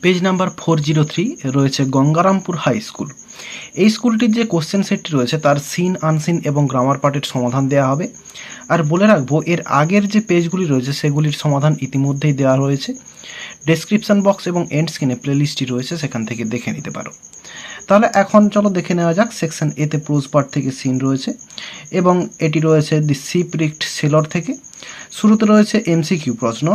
Page number 403 রয়েছে Gangarampur high school. এই স্কুলটির যে কোশ্চেন সেটটি রয়েছে তার সিন, আনসিন এবং গ্রামার পার্টের সমাধান দেওয়া হবে। আর বলে রাখবো এর আগের যে পেজগুলি রয়েছে সেগুলির সমাধান ইতিমধ্যেই দেওয়া রয়েছে। ডেসক্রিপশন বক্স এবং এন্ড স্ক্রিনে প্লেলিস্টটি রয়েছে, সেখান থেকে দেখে নিতে পারো। তাহলে এখন চলো দেখে নেওয়া যাক। সেকশন এতে প্রোজ পার্ট থেকে সিন রয়েছে এবং এটি রয়েছে দি শিপরিক্ট সেলর থেকে। শুরুতে রয়েছে এমসিকিউ প্রশ্ন,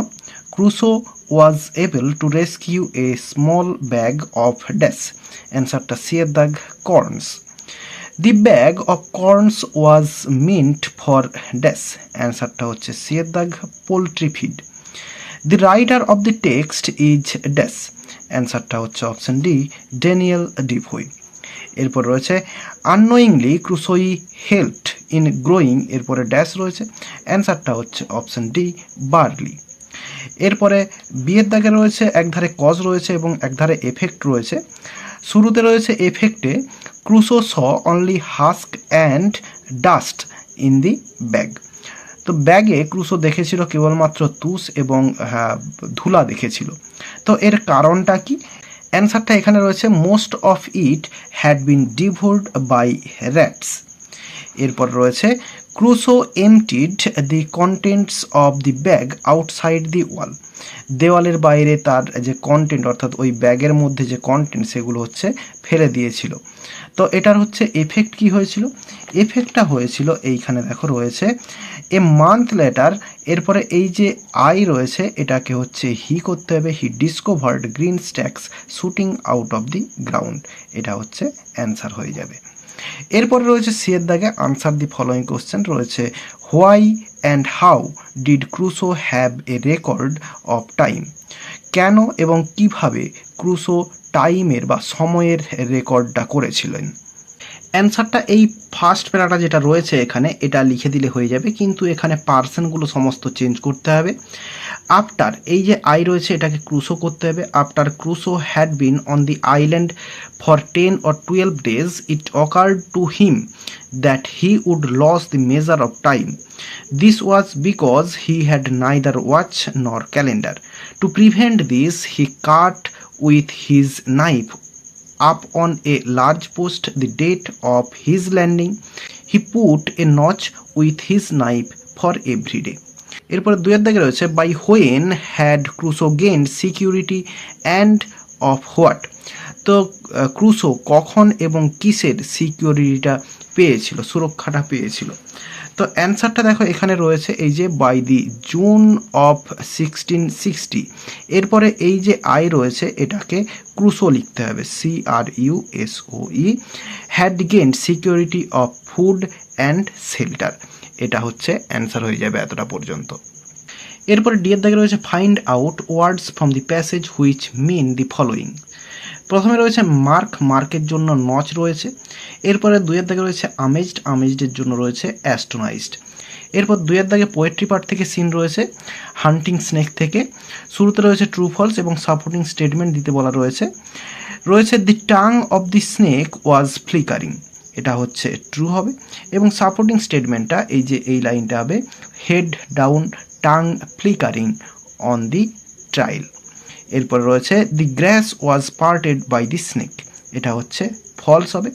Crusoe was able to rescue a small bag of dash. অ্যান্সারটা সিয়ের দাগ corns. The bag of corns was meant for dash. অ্যান্সারটা হচ্ছে সিয়ের দাগ poultry feed. The writer of the text is dash. অ্যান্সারটা হচ্ছে অপশন ডি ড্যানিয়েল ডিভোই। এরপর রয়েছে unknowingly ক্রুসোই helped in growing, এরপরে ড্যাশ রয়েছে, অ্যান্সারটা হচ্ছে অপশন ডি বার্লি। এরপরে বিয়ের দাগে রয়েছে একধারে কজ রয়েছে এবং একধারে এফেক্ট রয়েছে। শুরুতে রয়েছে এফেক্টে, Crusoe saw only husk and dust in the bag. তো ব্যাগে ক্রুসো দেখেছিল কেবলমাত্র তুষ এবং ধুলা দেখেছিল। তো এর কারণটা কি? অ্যান্সারটা এখানে রয়েছে most of it had been devoured by rats. এরপর রয়েছে Crusoe emptied the contents of the bag outside the wall. দেওয়ালের বাইরে তার যে কন্টেন্ট অর্থাৎ ওই ব্যাগের মধ্যে যে কন্টেন্ট সেগুলো হচ্ছে ফেলে দিয়েছিল। তো এটার হচ্ছে এফেক্ট কি হয়েছিল? এফেক্টটা হয়েছিল এইখানে দেখো রয়েছে এ মান্থ লেটার। এরপরে এই যে আই রয়েছে এটাকে হচ্ছে হি করতে হবে, he discovered green stalks shooting out of the ground. এটা হচ্ছে অ্যান্সার হয়ে যাবে। এরপরে রয়েছে সিয়ের দাগে আনসার দি ফলোয়িং কোশ্চেন রয়েছে, why and how did Crusoe have a record of time. কেন এবং কিভাবে ক্রুসো টাইমের বা সময়ের রেকর্ডটা করেছিলেন? অ্যান্সারটা এই ফার্স্ট প্যারাটা যেটা রয়েছে এখানে এটা লিখে দিলে হয়ে যাবে, কিন্তু এখানে পার্সনগুলো সমস্ত চেঞ্জ করতে হবে। আফটার এই যে আই রয়েছে এটাকে ক্রুসো করতে হবে। After Crusoe had been on the island for 10 or 12 days it occurred to him that he would lose the measure of time. This was because he had neither watch nor calendar. To prevent this, he cut with his knife up on a large post the date of his landing. He put a notch with his knife for every day. এরপরে দুয়ের দাগে রয়েছে, by when had Crusoe gained security and of what. তো Crusoe কখন এবং কিসের সিকিউরিটিটা পেয়েছিল, সুরক্ষাটা পেয়েছিল? তো অ্যান্সারটা দেখো এখানে রয়েছে এই যে বাই দি জুন অফ 1660। এরপরে এই যে আই রয়েছে এটাকে ক্রুসো লিখতে হবে, CRUSOE। Had gained security of food and shelter. এটা হচ্ছে অ্যান্সার হয়ে যাবে এতটা পর্যন্ত। এরপরে ডিয়ের দাগে রয়েছে find out words from the passage which mean the following. প্রথমে রয়েছে মার্ক, মার্কের জন্য নচ রয়েছে। এরপরে দুইয়ের দাগে রয়েছে আমেজড, আমেজডের জন্য রয়েছে অ্যাস্টোনাইজড। এরপর দুইয়ের দাগে পোয়েট্রি পার্ট থেকে সিন রয়েছে হান্টিং স্নেক থেকে। শুরুতে রয়েছে ট্রু ফলস এবং সাপোর্টিং স্টেটমেন্ট দিতে বলা রয়েছে। রয়েছে the tongue of the snake was flickering, এটা হচ্ছে ট্রু হবে। এবং সাপোর্টিং স্টেটমেন্টটা এই যে এই লাইনটা হবে, head down tongue flickering on the trail. এরপর রয়েছে দি গ্রাস ওয়াজ পার্টেড বাই দি স্নেক, এটা হচ্ছে ফলস হবে।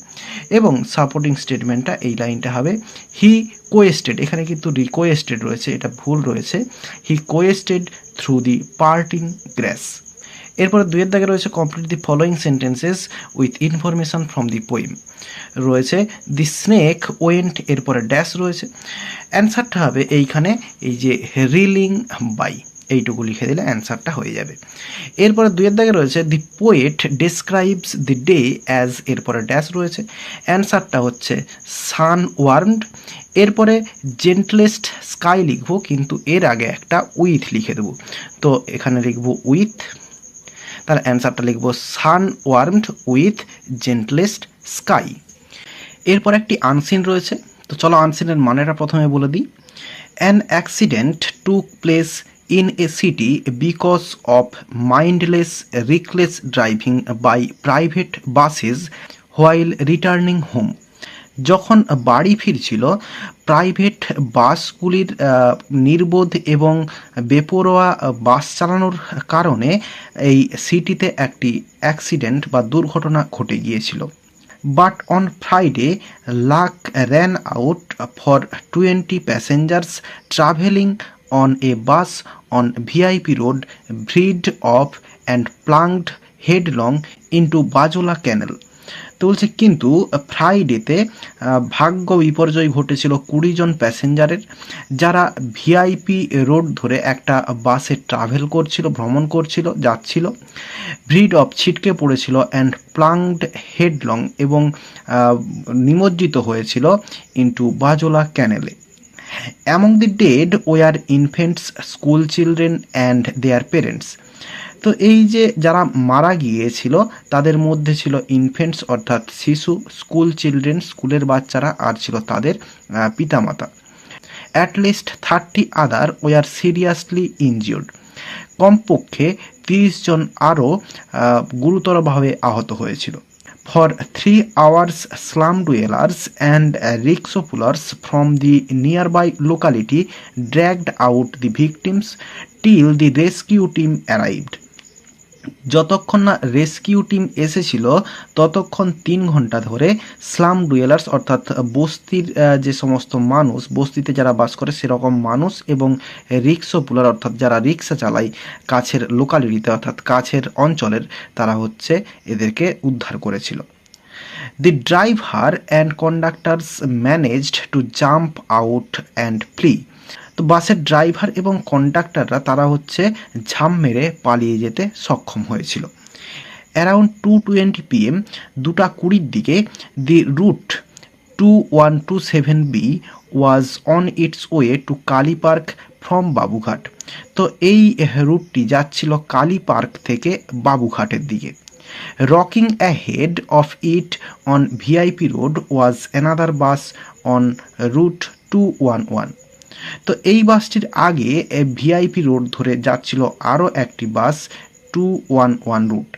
এবং সাপোর্টিং স্টেটমেন্টটা এই লাইনটা হবে, হি কোয়েস্টেড, এখানে কিন্তু রিকোয়েস্টেড রয়েছে, এটা ভুল রয়েছে, হি কোয়েস্টেড থ্রু দি পার্টিং গ্রাস। এরপরে দুইয়ের দাগে রয়েছে complete the following sentences with information from the poem. রয়েছে দি স্নেক ওয়েন্ট, এরপরে ড্যাশ রয়েছে। অ্যান্সারটা হবে এইখানে এই যে রিলিং বাই, এইটুকু লিখে দিলে অ্যান্সারটা হয়ে যাবে। এরপরে দুইয়ের দাগে রয়েছে দি poet describes the day as, এরপরে ড্যাশ রয়েছে। অ্যান্সারটা হচ্ছে সান ওয়ার্মড। এরপরে জেন্টলেস্ট স্কাই লিখবো, কিন্তু এর আগে একটা উইথ লিখে দেবো, তো এখানে লিখবো উইথ। তার অ্যান্সারটা লিখবো সান ওয়ার্মড উইথ জেন্টলেস্ট স্কাই। এরপর একটি আনসিন রয়েছে, তো চলো আনসিনের মানেটা প্রথমে বলে দিই। An accident took place in a city because of mindless, reckless driving by private buses while returning home. যখন বাড়ি ফিরছিল, প্রাইভেট বাসগুলির নির্বোধ এবং বেপরোয়া বাস চালানোর কারণে এই সিটিতে একটি অ্যাক্সিডেন্ট বা দুর্ঘটনা ঘটে গিয়েছিল। But on Friday lakh ran out for 20 passengers traveling on a bus on VIP road veered off and plunged headlong into Bajola Canal. তো বলছে কিন্তু ফ্রাইডেতে ভাগ্য বিপর্যয় ঘটেছিল 20 জন প্যাসেঞ্জারের, যারা ভিআইপি রোড ধরে একটা বাসে ট্রাভেল করছিল, ভ্রমণ করছিল, যাচ্ছিল। ভ্রিড অফ ছিটকে পড়েছিল অ্যান্ড প্লাংড হেডলং এবং নিমজ্জিত হয়েছিল ইন্টু বাজোলা ক্যানেলে। Among the dead were infants, school children and their parents. তো এই যে যারা মারা গিয়েছিল তাদের মধ্যে ছিল ইনফেন্টস অর্থাৎ শিশু, স্কুল চিলড্রেন স্কুলের বাচ্চারা, আর ছিল তাদের পিতামাতা। অ্যাটলিস্ট 30 আদার ওয়ার সিরিয়াসলি ইনজিওর্ড। কমপক্ষে 30 জন আরও গুরুতরভাবে আহত হয়েছিল। For 3 hours, slum dwellers and rickshaw pullers from the nearby locality dragged out the victims till the rescue team arrived. যতক্ষণ না রেস্কিউ টিম এসেছিল ততক্ষণ 3 ঘন্টা ধরে স্লাম ডুয়েলার্স অর্থাৎ বস্তির যে সমস্ত মানুষ, বস্তিতে যারা বাস করে সেরকম মানুষ, এবং রিক্সা পুলার অর্থাৎ যারা রিক্সা চালায় কাছের লোকালিটিতে অর্থাৎ কাছের অঞ্চলের, তারা হচ্ছে এদেরকে উদ্ধার করেছিল। The driver and conductors managed to jump out and flee. তো বাসের ড্রাইভার এবং কন্ডাক্টররা তারা হচ্ছে ঝাঁপ মেরে পালিয়ে যেতে সক্ষম হয়েছিল। অ্যারাউন্ড 2:20 PM 2:20 দিকে the route 2127B was on its way to Kali park from Babughat. তো এই রুটটি যাচ্ছিল কালী পার্ক থেকে বাবুঘাটের দিকে। Rocking ahead of it on VIP road was another bus on route 211। তো এই বাসটির আগে ভিআইপি রোড ধরে যাচ্ছিল আরও একটি bus 211 route.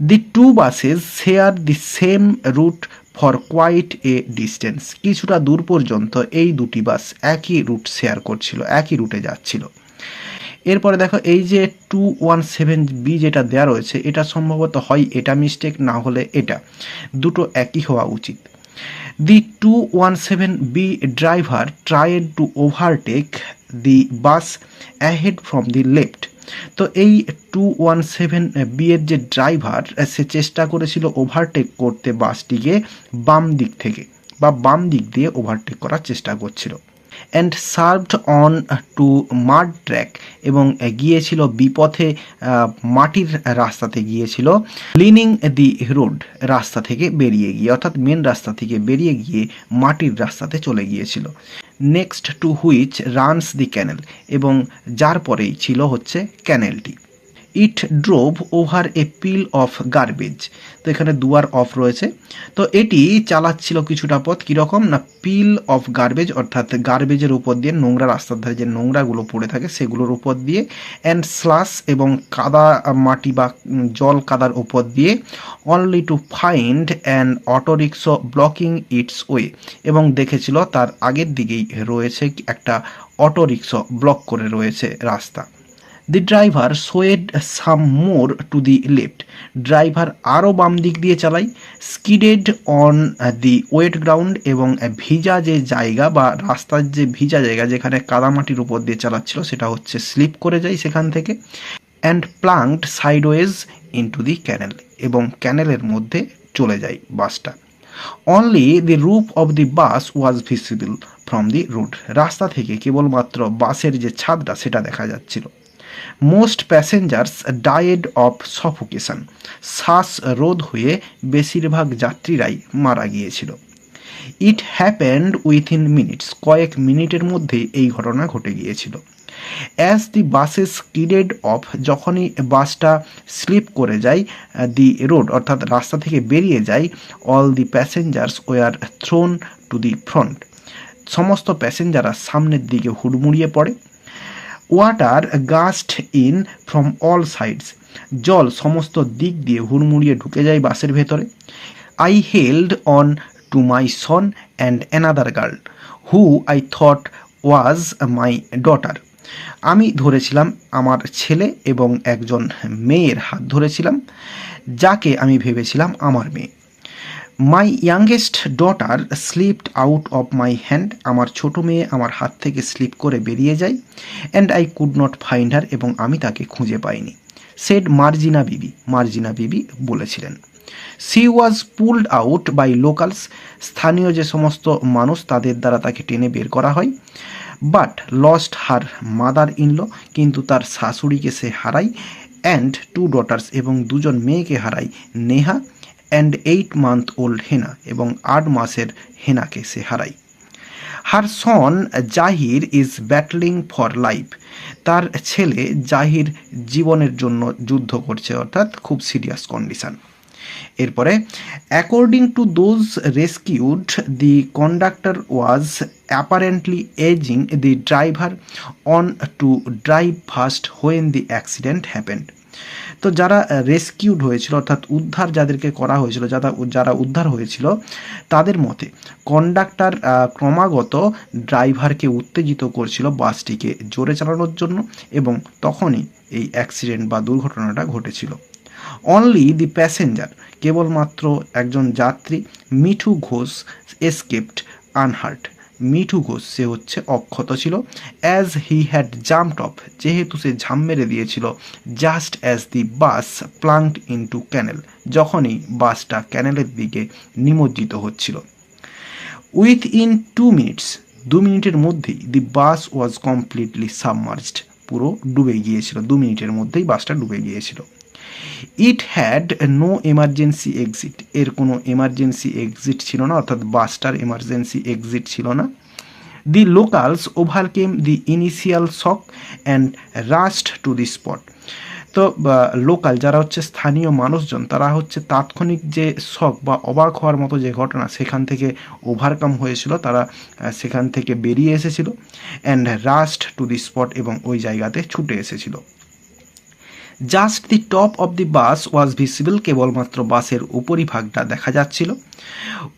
The two buses share the same route for quite a distance. কিছুটা দূর পর্যন্ত এই দুটি বাস একই রুট শেয়ার করছিল, একই রুটে যাচ্ছিল। এরপরে দেখো এই যে 217B যেটা দেওয়া রয়েছে এটা সম্ভবত হয় এটা মিস্টেক, না হলে এটা, দুটো একই হওয়া উচিত। The 217B driver tried to overtake the bus ahead from the left. তো এই 217B এর যে ড্রাইভার সে চেষ্টা করেছিল ওভারটেক করতে বাসটিকে বাম দিক থেকে, বা বাম দিক দিয়ে ওভারটেক করার চেষ্টা করছিল। And swerved onto mud track, এবং গিয়েছিল বিপথে, মাটির রাস্তাতে গিয়েছিল। লিনিং দি রোড, রাস্তা থেকে বেরিয়ে গিয়ে অর্থাৎ মেন রাস্তা থেকে বেরিয়ে গিয়ে মাটির রাস্তাতে চলে গিয়েছিল। Next two which runs the canal, এবং যার পরেই ছিল হচ্ছে ক্যানেলটি। ইট drove over a pin of garbage. তো এখানে দুয়ার অফ রয়েছে। তো এটি চালাচ্ছিল কিছুটা পথ, কীরকম না পিল অফ গার্বেজ অর্থাৎ গার্বেজের উপর দিয়ে, নোংরা রাস্তার ধারে যে নোংরাগুলো পড়ে থাকে সেগুলোর উপর দিয়ে, অ্যান্ড স্লাস এবং কাদা মাটি বা জল কাদার উপর দিয়ে, only to find an auto rickshaw blocking its way, এবং দেখেছিল তার আগের দিকেই রয়েছে একটা অটো রিক্সা ব্লক করে রয়েছে রাস্তা। The driver swayed some more to the left, driver আরও বাম দিক দিয়ে চালায়। Skidded on the wet ground, এবং ভিজা যে জায়গা বা রাস্তার যে ভিজা জায়গা যেখানে কাদামাটির উপর দিয়ে চালাচ্ছিল সেটা হচ্ছে স্লিপ করে যায় সেখান থেকে। And plunged sideways into the canal, এবং ক্যানেলের মধ্যে চলে যায় বাসটা। Only the roof of the bus was visible from the road, রাস্তা থেকে কেবলমাত্র বাসের যে ছাদটা সেটা দেখা যাচ্ছিল। Most passengers died of suffocation, শ্বাসরোধ হয়ে বেশিরভাগ যাত্রীরাই মারা গিয়েছিল। ইট হ্যাপেন্ড উইথিন মিনিটস, কয়েক মিনিটের মধ্যে এই ঘটনা ঘটে গিয়েছিল। অ্যাজ দি বাসেস স্কিডেড অফ, যখনই বাসটা স্লিপ করে যায় দি রোড অর্থাৎ রাস্তা থেকে বেরিয়ে যায়, all the passengers were thrown to the front, সমস্ত প্যাসেঞ্জাররা সামনের দিকে হুড়মুড়িয়ে পড়ে। Water gushed in from all sides, জল সমস্ত দিক দিয়ে হুড়মুড়িয়ে ঢুকে যায় বাসের ভেতরে। I held on to my son and another girl who I thought was my daughter. আমি ধরেছিলাম আমার ছেলে এবং একজন মেয়ের হাত ধরেছিলাম যাকে আমি ভেবেছিলাম আমার মেয়ে। My youngest daughter slipped out of my hand, আমার ছোট মেয়ে আমার হাত থেকে স্লিপ করে বেরিয়ে যায়। And I could not find her, এবং আমি তাকে খুঁজে পাইনি। সেড মার্জিনা বিবি, মার্জিনা বিবি বলেছিলেন। She was pulled out by locals, স্থানীয় যে সমস্ত মানুষ তাদের দ্বারা তাকে টেনে বের করা হয়। But lost her mother enol, কিন্তু তার শাশুড়িকে সে হারায়। অ্যান্ড টু ডটার্স, এবং দুজন মেয়েকে হারায়, Neha and 8 month old Hena, এবং 8 মাসের হেনাকে সে হারায়। Her son Zahir is battling for life, তার ছেলে জাহির জীবনের জন্য যুদ্ধ করছে, অর্থাৎ খুব সিরিয়াস কন্ডিশন। এরপরে according to those rescued the conductor was apparently ageing the driver on to drive fast when the accident happened. তো যারা রেস্কিউড হয়েছিল, অর্থাৎ উদ্ধার যাদেরকে করা হয়েছিল, যারা উদ্ধার হয়েছিল, তাদের মতে কন্ডাক্টর ক্রমাগত ড্রাইভারকে উত্তেজিত করছিল বাসটিকে জোরে চালানোর জন্য, এবং তখনই এই অ্যাক্সিডেন্ট বা দুর্ঘটনাটা ঘটেছিল। অনলি দি প্যাসেঞ্জার, কেবলমাত্র একজন যাত্রী, মিঠু ঘোষ, এসকেপড আনহার্ট। মিঠু ঘোষ সে হচ্ছে অক্ষত ছিল। As he had jumped off, যেহেতু সে ঝাঁপ মেরে দিয়েছিল। Just as the bus plunked into canal, যখনই বাসটা ক্যানেলের দিকে নিমজ্জিত হচ্ছিল। উইথ ইন 2 minutes, 2 মিনিটের মধ্যেই দি বাস ওয়াজ কমপ্লিটলি সাবমার্জড, পুরো ডুবে গিয়েছিল, 2 মিনিটের মধ্যেই বাসটা ডুবে গিয়েছিল। It had no emergency exit, এর কোনো এমার্জেন্সি এক্সিট ছিল না, অর্থাৎ বাসটার এমার্জেন্সি এক্সিট ছিল না। The locals overcame the initial shock and rushed to the spot, তো লোকাল যারা হচ্ছে স্থানীয় মানুষজন, তারা হচ্ছে তাৎক্ষণিক যে শক বা অবাক হওয়ার মতো যে ঘটনা, সেখান থেকে ওভারকাম হয়েছিল, তারা সেখান থেকে বেরিয়ে এসেছিল। And rushed to the spot, এবং ওই জায়গাতে ছুটে এসেছিল। Just the top of the bus was visible, কেবলমাত্র বাসের উপরিভাগটা দেখা যাচ্ছিল।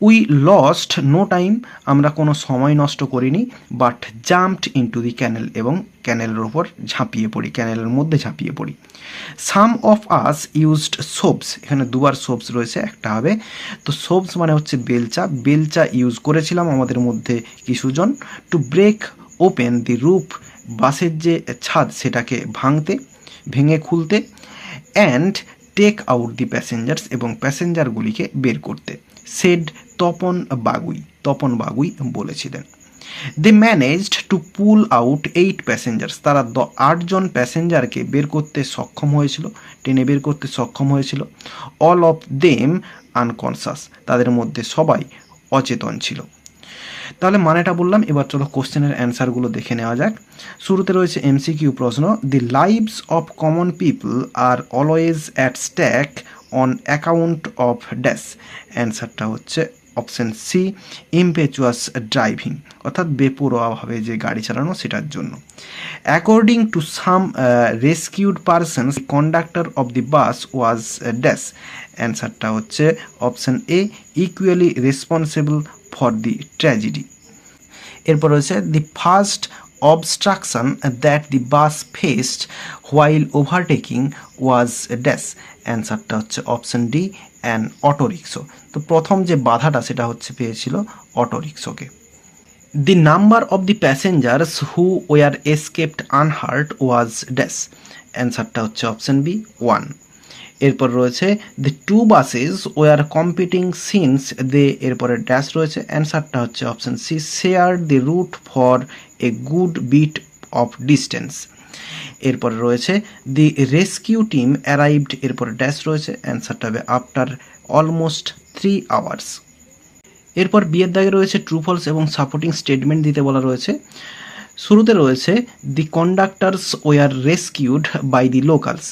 উই লস্ট নো টাইম, আমরা কোনো সময় নষ্ট করিনি। But jumped into the canal, এবং ক্যানেলের ওপর ঝাঁপিয়ে পড়ি, ক্যানেলের মধ্যে ঝাঁপিয়ে পড়ি। সাম অফ আস ইউজড সোপস, এখানে দুবার সোপস রয়েছে, একটা হবে। তো সোপস মানে হচ্ছে বেলচা, বেলচা ইউজ করেছিলাম আমাদের মধ্যে কিছুজন। To break open the roof, বাসের যে ছাদ সেটাকে ভেঙে খুলতে। And take out the passengers, এবং প্যাসেঞ্জারগুলিকে বের করতে। সেড তপন বাগুই বলেছিলেন। They managed to pull out 8 passengers, তারা 8 জন প্যাসেঞ্জারকে বের করতে সক্ষম হয়েছিল, টেনে বের করতে সক্ষম হয়েছিল। অল অফ দেম আনকনসাস, তাদের মধ্যে সবাই অচেতন ছিল। তাহলে মানেটা বললাম, এবার চলো কোশ্চেনের অ্যান্সারগুলো দেখে নেওয়া যাক। শুরুতে রয়েছে এমসিকিউ প্রশ্ন। The lives of common people are always at stake on account of dash, অ্যান্সারটা হচ্ছে অপশন সি, ইম্পেচুয়াস ড্রাইভিং, অর্থাৎ বেপরোয়াভাবে যে গাড়ি চালানো সেটার জন্য। According to some rescued persons conductor of the bus was dash, অ্যান্সারটা হচ্ছে option A, equally responsible for the tragedy. এরপর রয়েছে the first obstruction that the bus faced while overtaking was dash, অ্যান্সারটা হচ্ছে অপশন ডি, অ্যান অটোরিক্সো। তো প্রথম যে বাধাটা সেটা হচ্ছে পেয়েছিল অটোরিক্সোকে। The number of the passengers who were escaped unhurt was dash, অ্যান্সারটা হচ্ছে অপশন বি, 1। এরপর রয়েছে the 2 buses were competing since they, এরপরে ড্যাশ রয়েছে, অ্যান্সারটা হচ্ছে option C, share the route for a good bit of distance. এরপরে রয়েছে দি রেস্কিউ টিম অ্যারাইভড, এরপরে ড্যাশ রয়েছে, অ্যান্সারটা হবে আফটার অলমোস্ট 3 hours। এরপর বিয়ের দাগে রয়েছে ট্রু ফলস এবং সাপোর্টিং স্টেটমেন্ট দিতে বলা রয়েছে। শুরুতে রয়েছে the conductors were rescued by the locals,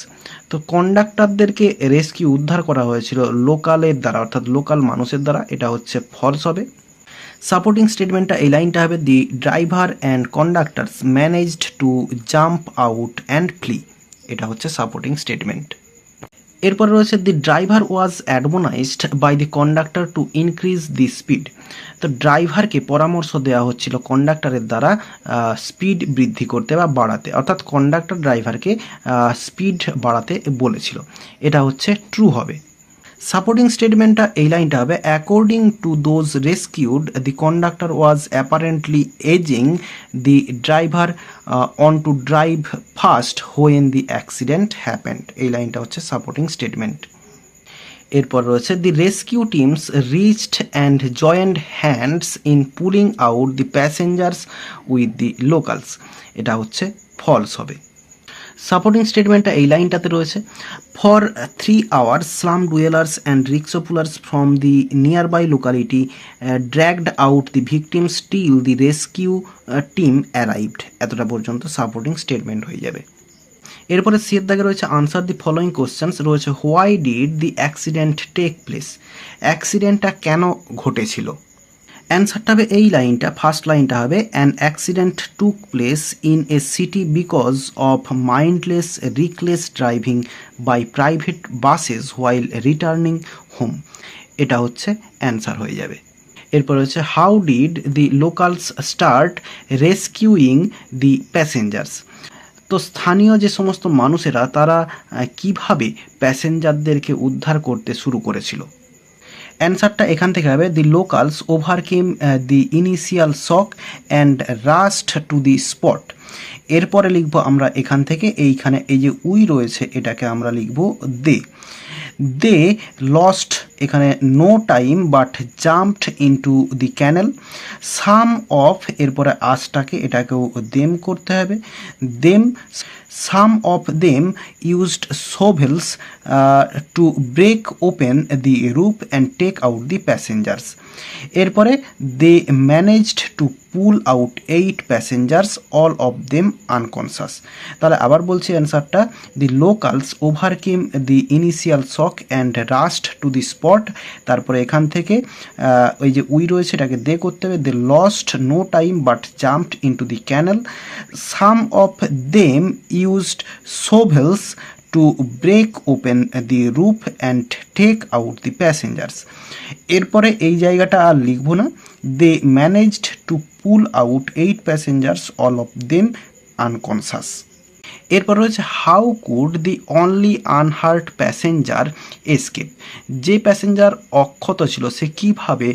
তো কন্ডাক্টরদেরকে রেস্কিউ উদ্ধার করা হয়েছিল লোকালের দ্বারা, অর্থাৎ লোকাল মানুষের দ্বারা, এটা হচ্ছে ফলস হবে। সাপোর্টিং স্টেটমেন্টটা এই লাইনটা হবে the driver and conductors managed to jump out and flee, এটা হচ্ছে সাপোর্টিং স্টেটমেন্ট। এরপরে রয়েছে the driver was admonished by the conductor to increase the speed. তো ড্রাইভারকে পরামর্শ দেওয়া হচ্ছিল কন্ডাক্টরের দ্বারা স্পিড বৃদ্ধি করতে বা বাড়াতে, অর্থাৎ কন্ডাক্টর ড্রাইভারকে স্পিড বাড়াতে বলেছিল। এটা হচ্ছে ট্রু হবে। সাপোর্টিং স্টেটমেন্টটা এই লাইনটা হবে according to those rescued the conductor was apparently ageing the driver on to drive fast when the accident happened. এই লাইনটা হচ্ছে সাপোর্টিং স্টেটমেন্ট। এরপর রয়েছে the rescue teams reached and joined hands in pulling out the passengers with the locals. এটা হচ্ছে false হবে। Supporting স্টেটমেন্টটা এই লাইনটাতে রয়েছে for 3 hours slum dwellers and rickshaw pullers from the nearby locality dragged out the victims till the rescue team arrived. এতটা পর্যন্ত supporting statement হয়ে যাবে। এরপরে সিয়ের দাগে রয়েছে আনসার দি ফলোয়িং কোশ্চেন্স, রয়েছে why did the accident take place. অ্যাক্সিডেন্টটা কেন ঘটেছিল? অ্যান্সারটা হবে এই লাইনটা, ফার্স্ট লাইনটা হবে an accident took place in a city because of mindless reckless driving by private buses while returning home. এটা হচ্ছে অ্যান্সার হয়ে যাবে। এরপর হচ্ছে how did the locals start rescuing the passengers. তো স্থানীয় যে সমস্ত মানুষেরা তারা কিভাবে প্যাসেঞ্জারদেরকে উদ্ধার করতে শুরু করেছিল? অ্যান্সারটা এখান থেকে হবে the locals overcame the initial shock and rushed to the spot. এরপরে লিখব আমরা এখান থেকে, এইখানে এই যে উই রয়েছে এটাকে আমরা লিখব দে লস্ট, এখানে no time but jumped into the canal. Some of, এরপরে আজটাকে এটাকেও দেম করতে হবে, them some of them used shovels to break open the roof and take out the passengers. এরপরে they managed to pull out 8 passengers all of them unconscious. তাহলে আবার বলছি অ্যান্সারটা the locals overcame the initial shock and rushed to the spot. তারপরে এখান থেকে ওই যে উই রয়েছে এটাকে দে করতে হবে, they lost no time but jumped into the canal. Some of them used shovels to break open the roof and take out the passengers. এরপরে এই জায়গাটা আর লিখব না, they managed to pull out 8 passengers all of them unconscious. এরপর রয়েছে how could the only unhurt passenger escape. যে passenger অক্ষত ছিল সে কিভাবে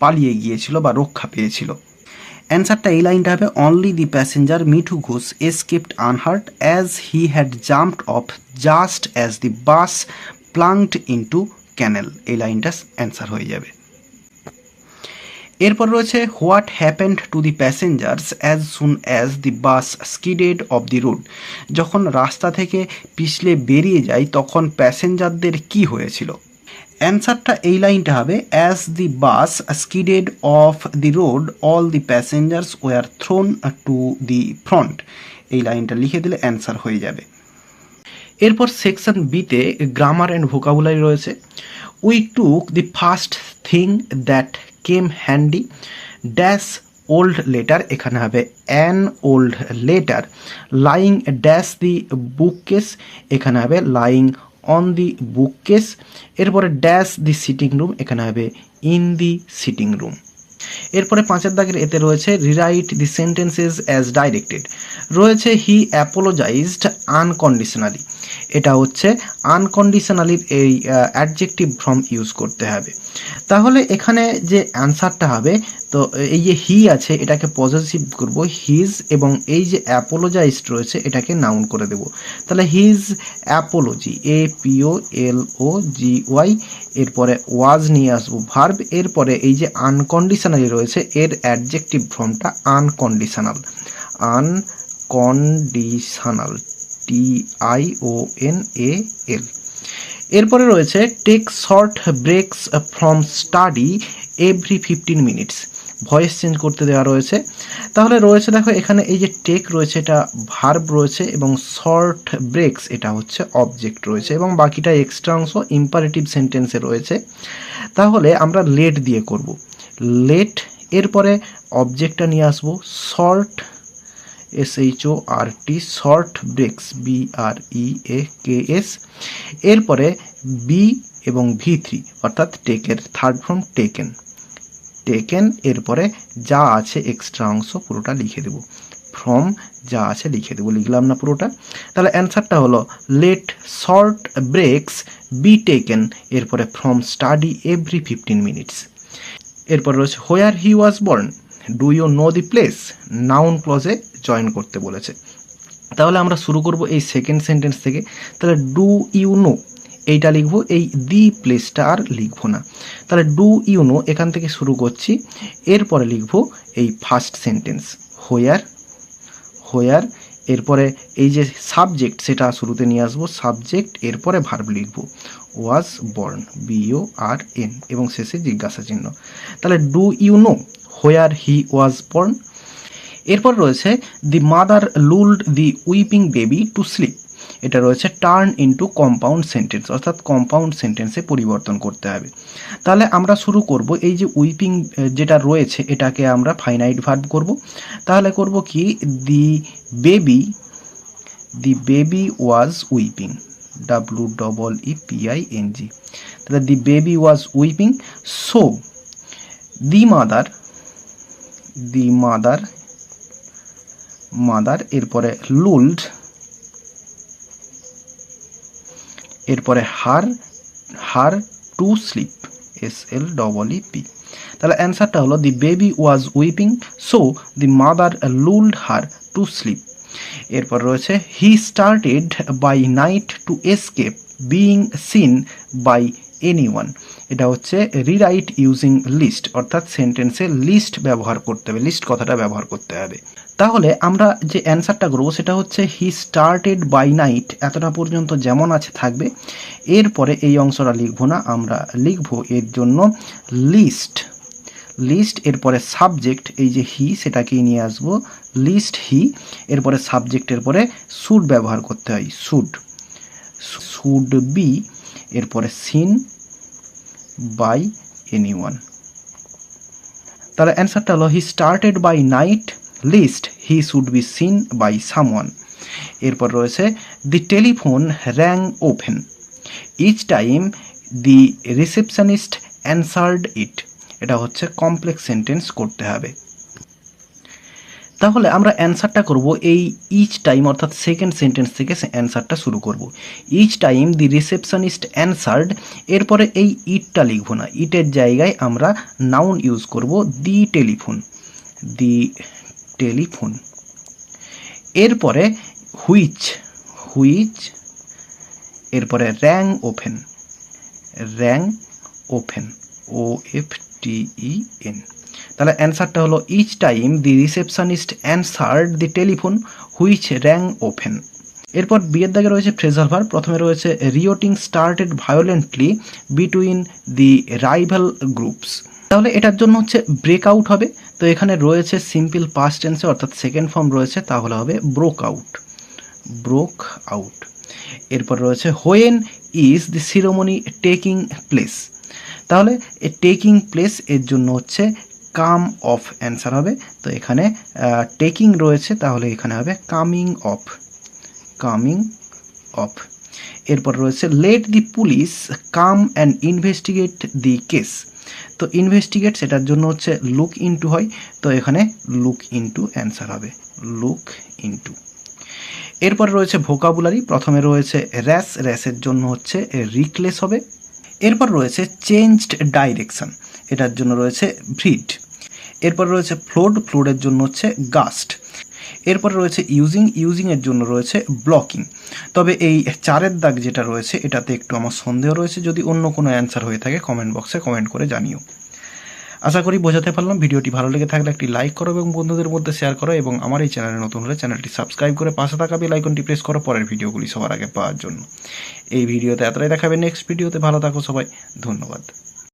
পালিয়ে গিয়েছিল বা রক্ষা পেয়েছিল? অ্যান্সারটা এই লাইনটা হবে only the passenger Mithu Ghosh escaped unhurt as he had jumped off just as the bus plunged into canal. এই লাইনটা অ্যান্সার হয়ে যাবে। এরপর রয়েছে what happened to the passengers as soon as the bus skidded off the road. যখন রাস্তা থেকে পিছলে বেরিয়ে যায় তখন প্যাসেঞ্জারদের কি হয়েছিল? অ্যান্সারটা এই লাইনটা হবে as the bus skidded off the road all the passengers were thrown to the front. এই লাইনটা লিখে দিলে অ্যান্সার হয়ে যাবে। এরপর সেকশন বিতে গ্রামার অ্যান্ড ভোকাবুলারি রয়েছে। We took the first thing that came handy dash old letter, এখানে হবে an old letter. Lying dash the bookcase, এখানে হবে লাইং অন দি বুককেস। এরপরে ড্যাশ দি সিটিং রুম, এখানে হবে ইন দি সিটিং রুম। এরপরে 5 দাগের এতে রয়েছে রিরাইট দি সেন্টেন্সেস অ্যাজ ডাইরেক্টেড। রয়েছে হি অ্যাপোলোজাইজড আনকন্ডিশনালি, এটা হচ্ছে আনকন্ডিশনালির এই অ্যাডজেক্টিভ ফর্ম ইউজ করতে হবে। তাহলে এখানে যে অ্যান্সারটা হবে, তো এই যে হি আছে এটাকে পজিটিভ করব হিজ, এবং এই যে অ্যাপোলোজাইজড রয়েছে এটাকে নাউন করে দেব। তাহলে হিজ অ্যাপোলজি, APOLOGY। এরপরে ওয়াজ নিয়ে আসবো ভার্ব। এরপরে এই যে আনকন্ডিশনালি রয়েছে এর অ্যাডজেক্টিভ ফর্মটা আনকন্ডিশনাল, আনকন্ডিশনাল TIONAL। এরপরে রয়েছে take short breaks from study every 15 minutes, voice change করতে দেওয়া রয়েছে। তাহলে রয়েছে দেখো এখানে এই যে টেক রয়েছে এটা ভার্ব রয়েছে, এবং শর্ট ব্রেকস এটা হচ্ছে অবজেক্ট রয়েছে, এবং বাকিটা এক্সট্রা অংশ ইম্পারেটিভ সেন্টেন্সে রয়েছে। তাহলে আমরা লেট দিয়ে করব, লেট। এরপরে অবজেক্টটা নিয়ে আসবো শর্ট, SHORT শর্ট ব্রেকস BREAKS। এরপরে বি এবং V3 অর্থাৎ টেকের থার্ড ফর্ম টেকেন, এরপরে যা আছে এক্সট্রা অংশ পুরোটা লিখে দেব, ফ্রম যা আছে লিখে দেবো, লিখলাম না পুরোটা। তাহলে অ্যান্সারটা হলো let short breaks be taken, এরপরে ফ্রম স্টাডি এভরি 15 মিনিটস। এরপর রয়েছে where he was born, do you know the place, noun ক্লজে জয়েন করতে বলেছে। তাহলে আমরা শুরু করব এই সেকেন্ড সেন্টেন্স থেকে। তাহলে ডু ইউ নো এইটা লিখবো, এই দি প্লেসটা আর লিখবো না। তাহলে ডু ইউ নো এখান থেকে শুরু করছি, এরপরে লিখবো এই ফার্স্ট সেন্টেন্স হোয়ার, এরপরে এই যে সাবজেক্ট সেটা শুরুতে নিয়ে আসবো, সাবজেক্ট, এরপরে ভার্ব লিখবো ওয়াজ বর্ন BORN এবং শেষে জিজ্ঞাসা চিহ্ন। তাহলে do you know where he was born. এরপর রয়েছে the mother lulled the weeping baby to sleep, এটা রয়েছে টার্ন ইনটু কম্পাউন্ড সেন্টেন্স, অর্থাৎ কম্পাউন্ড সেন্টেন্সে পরিবর্তন করতে হবে। তাহলে আমরা শুরু করব এই যে উইপিং যেটা রয়েছে এটাকে আমরা ফাইনাইট ভার্ব করব। তাহলে করব কি দি বেবি ওয়াজ উইপিং, WEEPING। তাহলে দি baby was weeping, so the mother এরপরে লুলড, এরপরে হার টু স্লিপ SLEEP। তাহলে অ্যান্সারটা হলো the baby was weeping, so the mother lulled her to sleep. এরপর রয়েছে he started by night to escape being seen by anyone, এটা হচ্ছে রিরাইট ইউজিং লিস্ট, অর্থাৎ সেন্টেন্সে লিস্ট ব্যবহার করতে হবে, লিস্ট কথাটা ব্যবহার করতে হবে। তাহলে আমরা যে অ্যান্সারটা করবো সেটা হচ্ছে হি স্টার্টেড বাই নাইট, এতটা পর্যন্ত যেমন আছে থাকবে। এরপরে এই অংশটা লিখবো না, আমরা লিখবো এর জন্য লিস্ট, এরপরে সাবজেক্ট এই যে হি সেটাকেই নিয়ে আসবো, লিস্ট হি, এরপরে সাবজেক্টের পরে শুড ব্যবহার করতে হয়, শুড বি, এরপরে সিন বাই এনিওয়ান। তাহলে অ্যান্সারটা হলো he started by night lest he should be seen by someone. এরপর রয়েছে the telephone rang often each time the receptionist answered it, এটা হচ্ছে কমপ্লেক্স সেন্টেন্স করতে হবে। তাহলে আমরা অ্যান্সারটা করব এই ইচ টাইম অর্থাৎ সেকেন্ড সেন্টেন্স থেকে অ্যান্সারটা শুরু করব। Each time the receptionist answered, এরপরে এই ইটটা লিখব না, ইটের জায়গায় আমরা নাউন ইউজ করব দি টেলিফোন। এরপরে হুইচ, এরপরে র্যাং ওপেন OFTEN। তাহলে অ্যান্সারটা হলো each time the receptionist answered the telephone which rang often. এরপর বিয়ের দাগে রয়েছে ফ্রেজাল ভার্ব, প্রথমে রয়েছে rioting started violently between the rival groups, তাহলে এটার জন্য হচ্ছে ব্রেকআউট হবে। তো এখানে রয়েছে সিম্পল পাস্ট টেন্সে অর্থাৎ সেকেন্ড ফর্ম রয়েছে, তাহলে হবে ব্রোক আউট। এরপর রয়েছে when is the ceremony taking place, তাহলে টেকিং প্লেস এর জন্য হচ্ছে কাম অফ অ্যান্সার হবে। তো এখানে টেকিং রয়েছে, তাহলে এখানে হবে কামিং অফ। এরপর রয়েছে let the police come and investigate the case, তো ইনভেস্টিগেট সেটার জন্য হচ্ছে লুক ইনটু হয়, তো এখানে লুক ইনটু অ্যান্সার হবে লুক ইনটু। এরপর রয়েছে ভোকাবুলারি, প্রথমে রয়েছে র্যাশের জন্য হচ্ছে রিকলেস হবে। এরপর রয়েছে চেঞ্জড ডাইরেকশন, এটার জন্য রয়েছে ভ্রিড। এরপর রয়েছে ফ্লোডের জন্য হচ্ছে গাস্ট। এরপর রয়েছে ইউজিং এর জন্য রয়েছে ব্লকিং। তবে এই 4 দাগ যেটা রয়েছে এটাতে একটু আমার সন্দেহ রয়েছে, যদি অন্য কোনো অ্যান্সার হয়ে থাকে কমেন্ট বক্সে কমেন্ট করে জানিও। আশা করি বোঝাতে পারলাম। ভিডিওটি ভালো লেগে থাকলে একটি লাইক করো এবং বন্ধুদের মধ্যে শেয়ার করো, এবং আমার এই চ্যানেলে নতুন হলে চ্যানেলটি সাবস্ক্রাইব করে পাশে থাকা বেল আইকনটি প্রেস করো পরের ভিডিওগুলি সবার আগে পাওয়ার জন্য। এই ভিডিওতে এতটাই দেখাবে, নেক্সট ভিডিওতে ভালো থাকো সবাই, ধন্যবাদ।